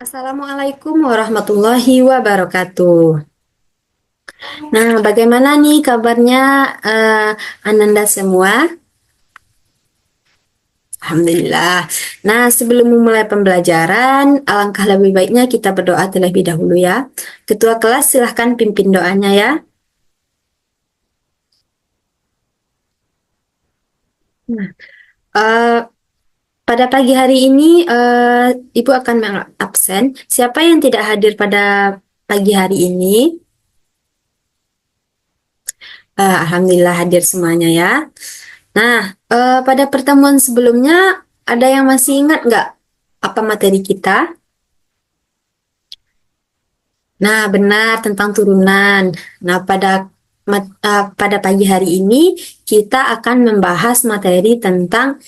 Assalamualaikum warahmatullahi wabarakatuh. Nah, bagaimana nih kabarnya Ananda semua? Alhamdulillah. Nah, sebelum memulai pembelajaran, alangkah lebih baiknya kita berdoa terlebih dahulu ya. Ketua kelas silahkan pimpin doanya ya. Nah, eh, pada pagi hari ini Ibu akan absen. Siapa yang tidak hadir pada pagi hari ini? Alhamdulillah hadir semuanya ya. Nah, pada pertemuan sebelumnya ada yang masih ingat nggak apa materi kita? Nah, benar tentang turunan. Nah, pada pagi hari ini kita akan membahas materi tentang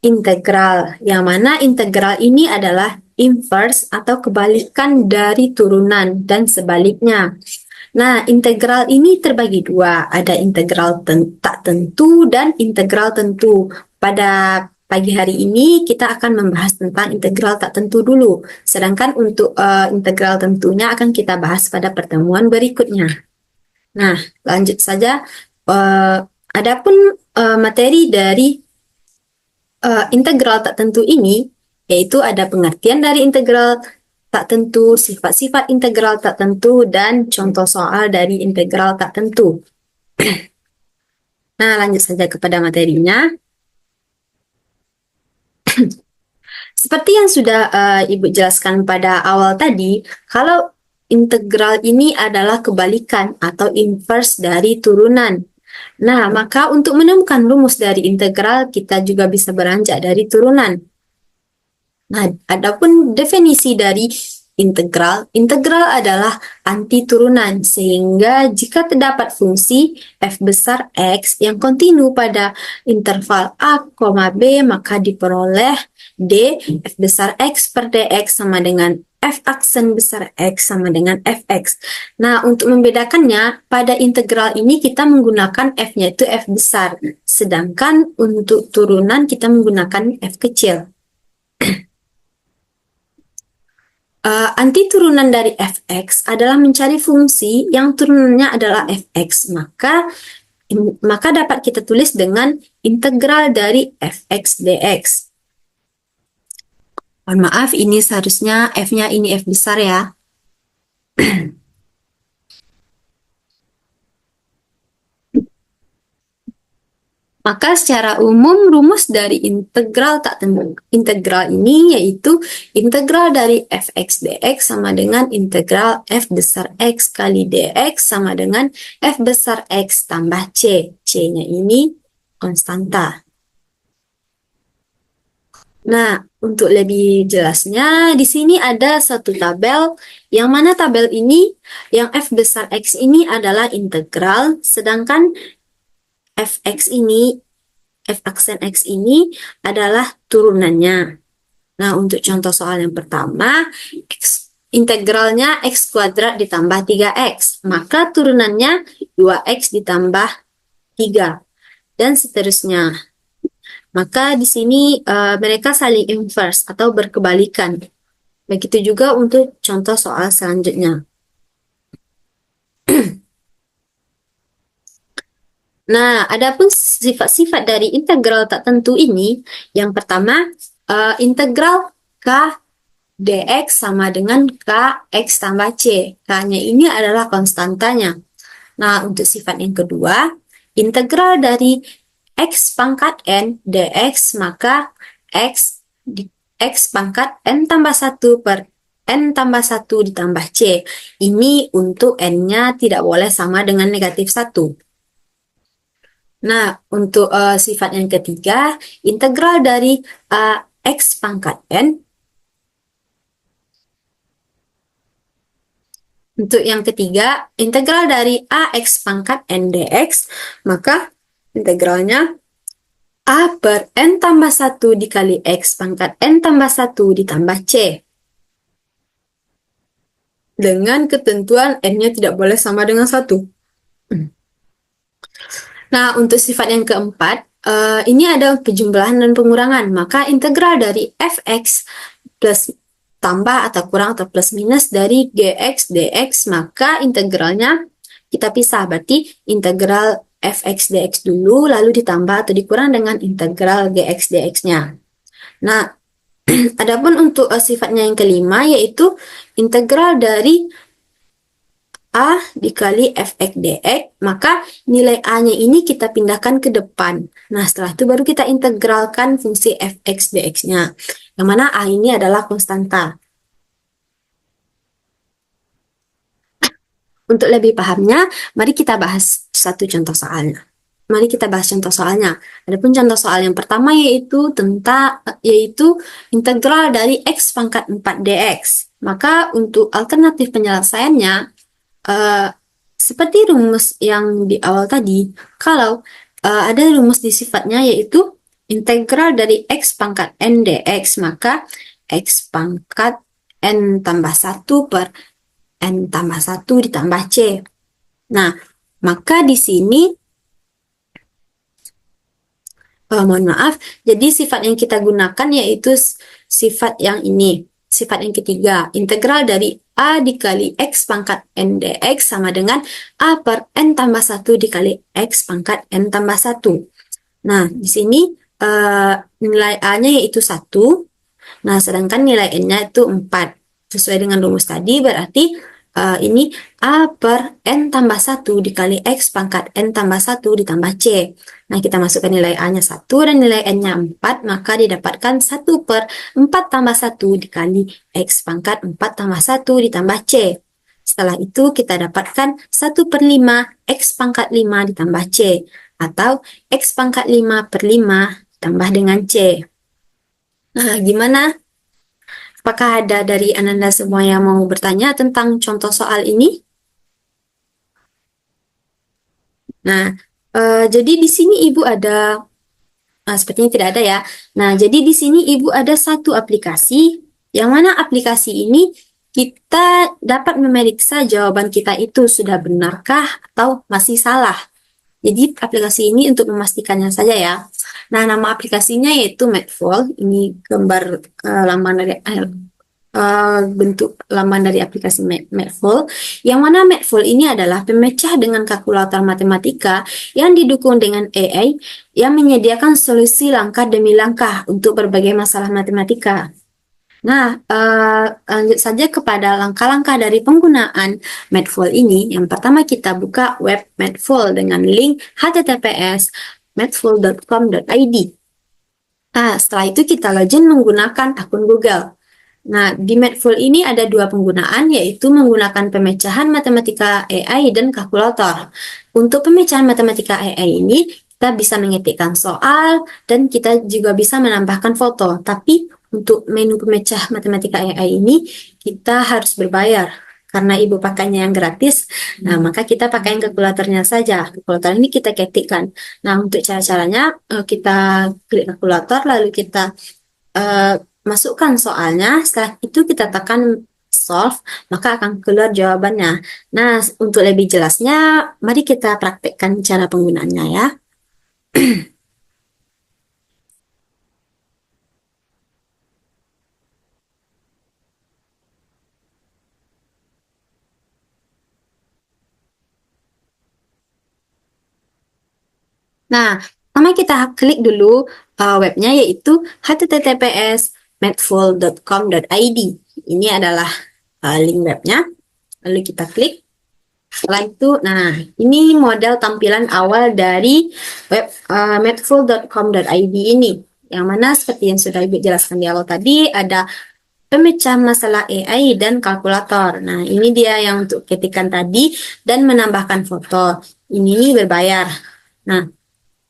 integral, yang mana integral ini adalah inverse atau kebalikan dari turunan dan sebaliknya. Nah, integral ini terbagi dua, ada integral tak tentu dan integral tentu. Pada pagi hari ini kita akan membahas tentang integral tak tentu dulu, sedangkan untuk integral tentunya akan kita bahas pada pertemuan berikutnya. Nah, lanjut saja. Uh, Adapun materi dari integral tak tentu ini, yaitu ada pengertian dari integral tak tentu, sifat-sifat integral tak tentu, dan contoh soal dari integral tak tentu. Nah, lanjut saja kepada materinya. Seperti yang sudah Ibu jelaskan pada awal tadi, kalau integral ini adalah kebalikan atau inverse dari turunan. Nah, maka untuk menemukan rumus dari integral, kita juga bisa beranjak dari turunan. Nah, adapun definisi dari integral, integral adalah anti turunan, sehingga jika terdapat fungsi f besar x yang kontinu pada interval a, b, maka diperoleh d f besar x per dx sama dengan f aksen besar x sama dengan fx. Nah, untuk membedakannya, pada integral ini kita menggunakan f-nya itu f besar, sedangkan untuk turunan kita menggunakan f kecil. Anti turunan dari fx adalah mencari fungsi yang turunannya adalah fx, maka dapat kita tulis dengan integral dari fx dx. Mohon maaf, ini seharusnya f-nya ini f besar ya. Maka secara umum rumus dari integral tak tentu integral ini yaitu integral dari fx dx sama dengan integral f besar x kali dx sama dengan f besar x tambah c. C-nya ini konstanta. Nah, untuk lebih jelasnya, di sini ada satu tabel, yang mana tabel ini, yang f besar x ini adalah integral, sedangkan fx ini, f aksen x ini adalah turunannya. Nah, untuk contoh soal yang pertama, integralnya x kuadrat ditambah 3x, maka turunannya 2x ditambah 3, dan seterusnya. Maka di sini mereka saling inverse atau berkebalikan. Begitu juga untuk contoh soal selanjutnya. Nah, adapun sifat-sifat dari integral tak tentu ini, yang pertama, integral k dx sama dengan k x tambah c. K-nya ini adalah konstantanya. Nah, untuk sifat yang kedua, integral dari x pangkat n dx, maka x pangkat n tambah 1 per n tambah 1 ditambah c. Ini untuk n-nya tidak boleh sama dengan negatif 1. Nah, untuk sifat yang ketiga, integral dari x pangkat n. Untuk yang ketiga, integral dari ax pangkat n dx, maka integralnya a per n tambah 1 dikali x pangkat n tambah 1 ditambah c. Dengan ketentuan n-nya tidak boleh sama dengan 1. Nah, untuk sifat yang keempat, ini ada penjumlahan dan pengurangan. Maka integral dari fx plus tambah atau kurang atau plus minus dari gx dx, maka integralnya kita pisah. Berarti integral fx dx dulu, lalu ditambah atau dikurang dengan integral gx dx-nya. Nah, adapun untuk sifatnya yang kelima, yaitu integral dari A dikali fx dx, maka nilai A-nya ini kita pindahkan ke depan. Nah, setelah itu baru kita integralkan fungsi fx dx-nya, yang mana A ini adalah konstanta. Untuk lebih pahamnya, mari kita bahas satu contoh soalnya. Mari kita bahas contoh soalnya. Adapun contoh soal yang pertama yaitu integral dari x pangkat 4 dx. Maka untuk alternatif penyelesaiannya, seperti rumus yang di awal tadi, kalau ada rumus di sifatnya yaitu integral dari x pangkat n dx, maka x pangkat n tambah 1 per n tambah 1 ditambah c. Nah, maka di sini, mohon maaf, jadi sifat yang kita gunakan yaitu sifat yang ini. Sifat yang ketiga, integral dari A dikali X pangkat N dx sama dengan A per N tambah 1 dikali X pangkat N tambah 1. Nah, di sini nilai A-nya yaitu 1. Nah, sedangkan nilai N-nya itu 4. Sesuai dengan rumus tadi, berarti ini A per N tambah 1 dikali X pangkat N tambah 1 ditambah C. Nah, kita masukkan nilai A-nya 1 dan nilai N-nya 4, maka didapatkan 1 per 4 tambah 1 dikali X pangkat 4 tambah 1 ditambah C. Setelah itu kita dapatkan 1 per 5 X pangkat 5 ditambah C, atau X pangkat 5 per 5 ditambah dengan C. Nah, gimana? Apakah ada dari Ananda semua yang mau bertanya tentang contoh soal ini? Nah, jadi di sini Ibu ada, sepertinya tidak ada ya. Nah, jadi di sini Ibu ada satu aplikasi, yang mana aplikasi ini kita dapat memeriksa jawaban kita itu sudah benarkah atau masih salah. Jadi aplikasi ini untuk memastikannya saja ya. Nah, nama aplikasinya yaitu Mathful. Ini gambar lambang dari bentuk laman dari aplikasi Mathful, yang mana Mathful ini adalah pemecah dengan kalkulator matematika yang didukung dengan AI yang menyediakan solusi langkah demi langkah untuk berbagai masalah matematika. Nah, lanjut saja kepada langkah-langkah dari penggunaan Mathful ini. Yang pertama, kita buka web Mathful dengan link https://mathful.com.id. Nah, setelah itu kita login menggunakan akun Google. Nah, di Mathful ini ada dua penggunaan, yaitu menggunakan pemecahan matematika AI dan kalkulator. Untuk pemecahan matematika AI ini, kita bisa mengetikkan soal, dan kita juga bisa menambahkan foto. Tapi, untuk menu pemecah matematika AI ini, kita harus berbayar. Karena Ibu pakainya yang gratis, nah maka kita pakai yang kalkulatornya saja. Kalkulator ini kita ketikkan. Nah, untuk cara-caranya, kita klik kalkulator, lalu kita masukkan soalnya, setelah itu kita tekan solve, maka akan keluar jawabannya. Nah, untuk lebih jelasnya, mari kita praktekkan cara penggunaannya ya. Nah, pertama kita klik dulu webnya, yaitu https://mathful.com.id. Ini adalah link webnya. Lalu kita klik. Setelah itu, nah ini model tampilan awal dari web mathful.com.id ini. Yang mana seperti yang sudah Ibu jelaskan di awal tadi, ada pemecah masalah AI dan kalkulator. Nah, ini dia yang untuk ketikan tadi dan menambahkan foto. Ini berbayar. Nah,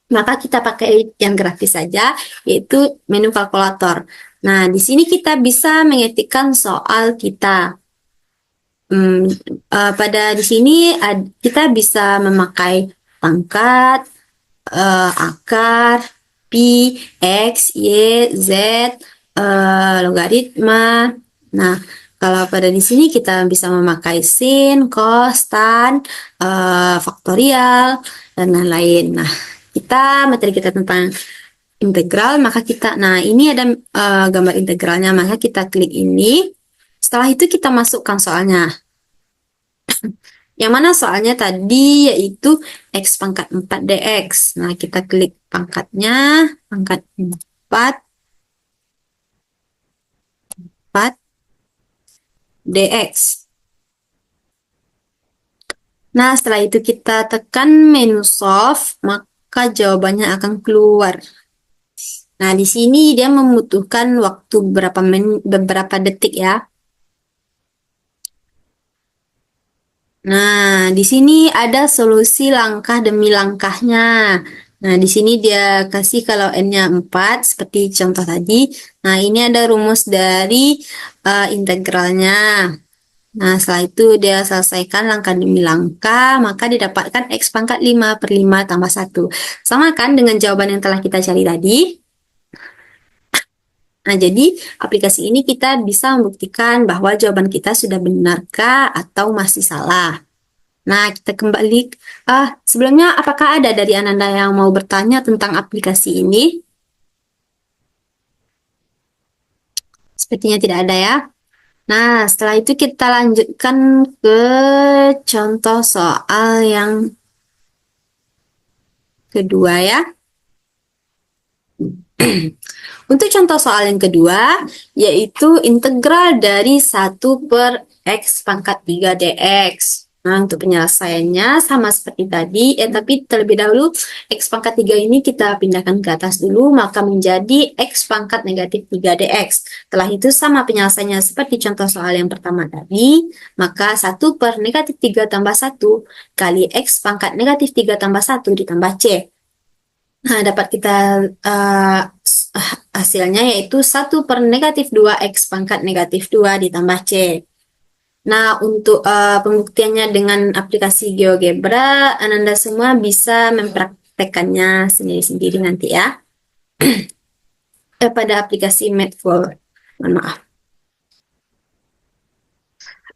maka kita pakai yang gratis saja, yaitu menu kalkulator. Nah, di sini kita bisa mengetikkan soal kita. Pada di sini kita bisa memakai pangkat, akar, pi, x, y, z, logaritma. Nah, kalau pada di sini kita bisa memakai sin, cos, tan, faktorial, dan lain-lain. Nah, materi kita tentang integral, maka nah ini ada gambar integralnya, maka kita klik ini. Setelah itu kita masukkan soalnya. Yang mana soalnya tadi yaitu X pangkat 4 dx. Nah, kita klik pangkatnya, pangkat 4 dx. Nah, setelah itu kita tekan menu solve, maka jawabannya akan keluar. Nah, di sini dia membutuhkan waktu beberapa detik ya. Nah, di sini ada solusi langkah demi langkahnya. Nah, di sini dia kasih kalau N-nya 4, seperti contoh tadi. Nah, ini ada rumus dari integralnya. Nah, setelah itu dia selesaikan langkah demi langkah, maka didapatkan X pangkat 5 per 5 tambah 1. Sama kan dengan jawaban yang telah kita cari tadi? Nah, jadi aplikasi ini kita bisa membuktikan bahwa jawaban kita sudah benarkah atau masih salah. Nah, kita kembali. Sebelumnya, apakah ada dari Ananda yang mau bertanya tentang aplikasi ini? Sepertinya tidak ada ya. Nah, setelah itu kita lanjutkan ke contoh soal yang kedua ya. Untuk contoh soal yang kedua, yaitu integral dari 1 per X pangkat 3 dx. Nah, untuk penyelesaiannya sama seperti tadi, tapi terlebih dahulu X pangkat 3 ini kita pindahkan ke atas dulu, maka menjadi X pangkat negatif 3 dx. Setelah itu sama penyelesaiannya seperti contoh soal yang pertama tadi, maka 1 per negatif 3 tambah 1 kali X pangkat negatif 3 tambah 1 ditambah C. Nah, dapat kita hasilnya yaitu 1 per negatif 2 X pangkat negatif 2 ditambah C. Nah, untuk pembuktiannya dengan aplikasi GeoGebra, Ananda semua bisa mempraktekannya sendiri-sendiri nanti ya. Pada aplikasi Math4. Mohon maaf.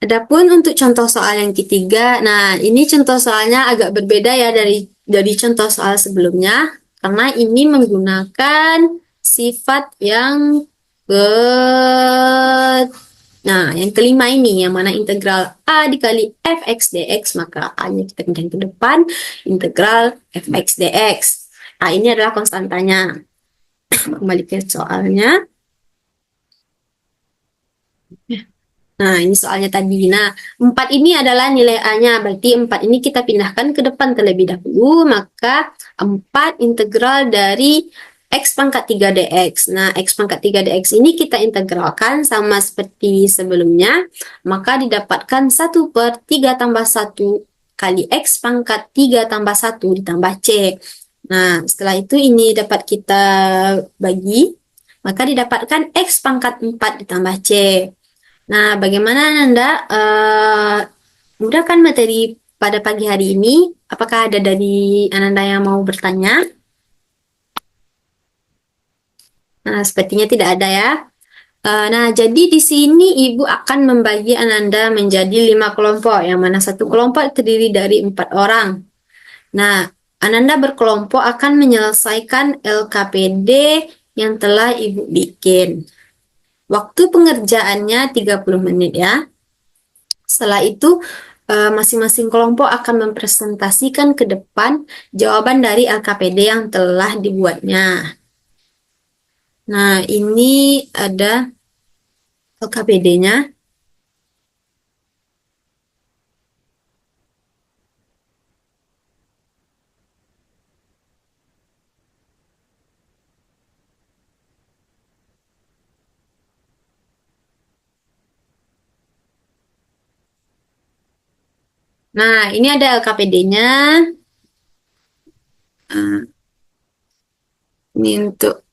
Adapun untuk contoh soal yang ketiga, nah ini contoh soalnya agak berbeda ya dari contoh soal sebelumnya, karena ini menggunakan sifat yang ke yang kelima ini, yang mana integral A dikali fx dx, maka A-nya kita pindahin ke depan, integral fx dx. Nah, ini adalah konstantanya. Kembali ke soalnya. Nah, ini soalnya tadi. Nah, 4 ini adalah nilai A-nya. Berarti 4 ini kita pindahkan ke depan terlebih dahulu. Maka 4 integral dari X pangkat 3 dx. Nah, X pangkat 3 dx ini kita integralkan sama seperti sebelumnya. Maka didapatkan 1 per 3 tambah 1 kali X pangkat 3 tambah 1 ditambah C. Nah, setelah itu ini dapat kita bagi. Maka didapatkan X pangkat 4 ditambah C. Nah, bagaimana Nanda mudahkan materi pada pagi hari ini? Apakah ada dari Ananda yang mau bertanya? Nah, sepertinya tidak ada ya. Nah, jadi di sini Ibu akan membagi Ananda menjadi 5 kelompok, yang mana satu kelompok terdiri dari 4 orang. Nah, Ananda berkelompok akan menyelesaikan LKPD yang telah Ibu bikin. Waktu pengerjaannya 30 menit ya. Setelah itu, masing-masing kelompok akan mempresentasikan ke depan jawaban dari LKPD yang telah dibuatnya. Nah, ini ada LKPD-nya. Nah, ini ada LKPD-nya. Ini untuk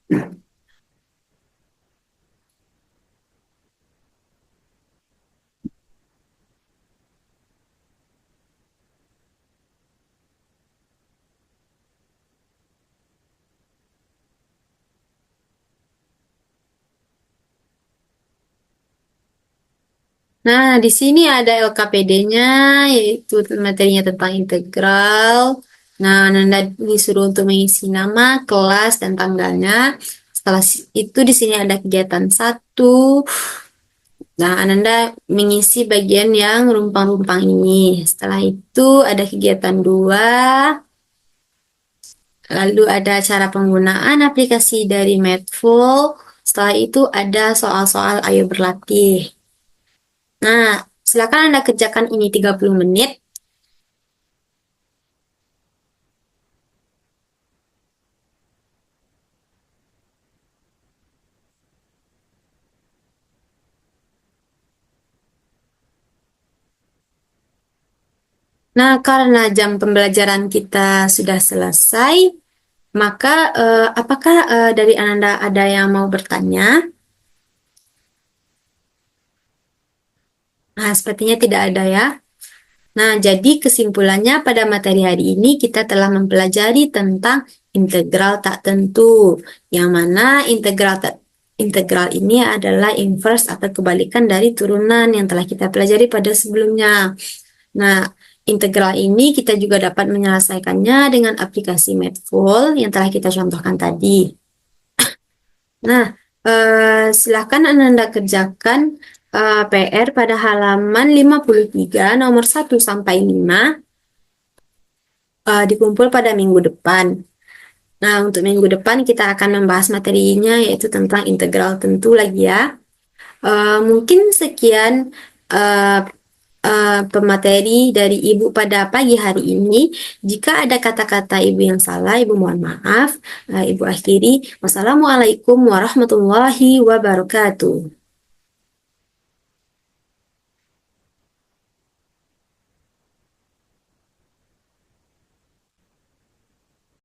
Nah, di sini ada LKPD-nya, yaitu materinya tentang integral. Nah, Nanda disuruh untuk mengisi nama, kelas, dan tanggalnya. Setelah itu di sini ada kegiatan 1, Nah, Ananda mengisi bagian yang rumpang-rumpang ini. Setelah itu ada kegiatan 2, lalu ada cara penggunaan aplikasi dari Medful. Setelah itu ada soal-soal ayo berlatih. Nah, silakan Anda kerjakan ini 30 menit. Nah, karena jam pembelajaran kita sudah selesai, maka apakah dari Ananda ada yang mau bertanya? Nah, sepertinya tidak ada ya. Nah, jadi kesimpulannya pada materi hari ini kita telah mempelajari tentang integral tak tentu, yang mana integral ini adalah inverse atau kebalikan dari turunan yang telah kita pelajari pada sebelumnya. Nah, integral ini kita juga dapat menyelesaikannya dengan aplikasi Mathful yang telah kita contohkan tadi. Nah, silahkan Ananda kerjakan PR pada halaman 53 nomor 1 sampai 5 dikumpul pada minggu depan. Nah, untuk minggu depan kita akan membahas materinya yaitu tentang integral tentu lagi ya. Mungkin sekian uh, pemateri dari Ibu pada pagi hari ini. Jika ada kata-kata Ibu yang salah, Ibu mohon maaf. Ibu akhiri. Wassalamualaikum warahmatullahi wabarakatuh.